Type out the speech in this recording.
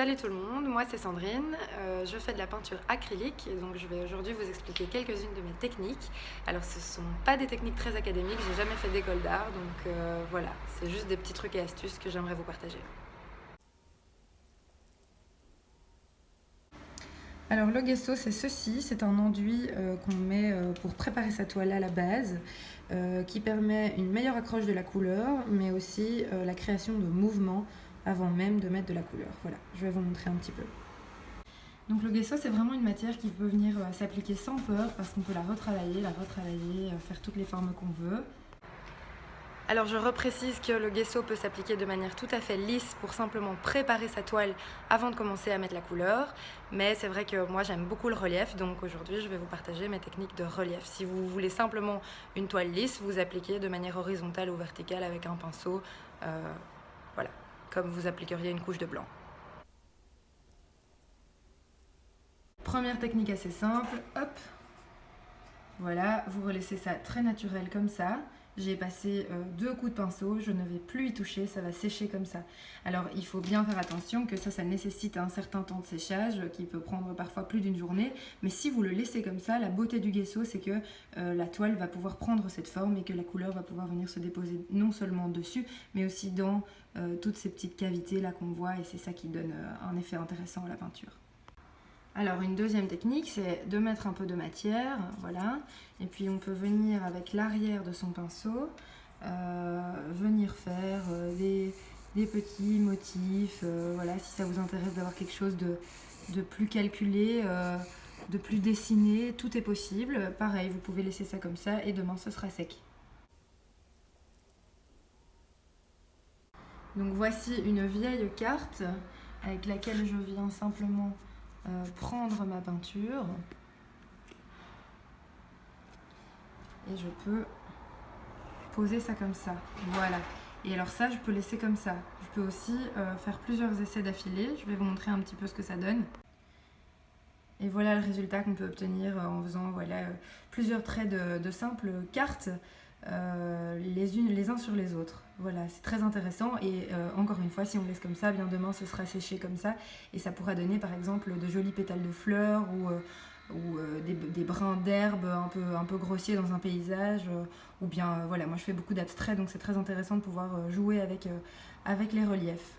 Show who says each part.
Speaker 1: Salut tout le monde, moi c'est Sandrine, je fais de la peinture acrylique et donc je vais aujourd'hui vous expliquer quelques-unes de mes techniques. Alors ce ne sont pas des techniques très académiques, j'ai jamais fait d'école d'art donc voilà, c'est juste des petits trucs et astuces que j'aimerais vous partager. Alors le gesso c'est ceci, c'est un enduit qu'on met pour préparer sa toile à la base qui permet une meilleure accroche de la couleur mais aussi la création de mouvements avant même de mettre de la couleur. Voilà, je vais vous montrer un petit peu. Donc le gesso c'est vraiment une matière qui peut venir s'appliquer sans peur parce qu'on peut la retravailler, faire toutes les formes qu'on veut. Alors je reprécise que le gesso peut s'appliquer de manière tout à fait lisse pour simplement préparer sa toile avant de commencer à mettre la couleur. Mais c'est vrai que moi j'aime beaucoup le relief, donc aujourd'hui je vais vous partager mes techniques de relief. Si vous voulez simplement une toile lisse, vous appliquez de manière horizontale ou verticale avec un pinceau, voilà, comme vous appliqueriez une couche de blanc. Première technique assez simple, hop, voilà, vous relaissez ça très naturel comme ça. J'ai passé 2 coups de pinceau, je ne vais plus y toucher, ça va sécher comme ça. Alors il faut bien faire attention que ça nécessite un certain temps de séchage qui peut prendre parfois plus d'une journée. Mais si vous le laissez comme ça, la beauté du gesso c'est que la toile va pouvoir prendre cette forme et que la couleur va pouvoir venir se déposer non seulement dessus mais aussi dans toutes ces petites cavités là qu'on voit et c'est ça qui donne un effet intéressant à la peinture. Alors une deuxième technique, c'est de mettre un peu de matière, voilà, et puis on peut venir avec l'arrière de son pinceau, venir faire des petits motifs, voilà, si ça vous intéresse d'avoir quelque chose de plus calculé, de plus dessiné, tout est possible. Pareil, vous pouvez laisser ça comme ça et demain ce sera sec. Donc voici une vieille carte avec laquelle je viens simplement prendre ma peinture et je peux poser ça comme ça, voilà. Et alors ça je peux laisser comme ça, je peux aussi faire plusieurs essais d'affilée, je vais vous montrer un petit peu ce que ça donne. Et voilà le résultat qu'on peut obtenir en faisant voilà, plusieurs traits de simples cartes les uns sur les autres. Voilà, c'est très intéressant et encore une fois, si on laisse comme ça, bien demain ce sera séché comme ça et ça pourra donner par exemple de jolis pétales de fleurs ou des brins d'herbe un peu grossiers dans un paysage ou bien voilà, moi je fais beaucoup d'abstraits donc c'est très intéressant de pouvoir jouer avec les reliefs.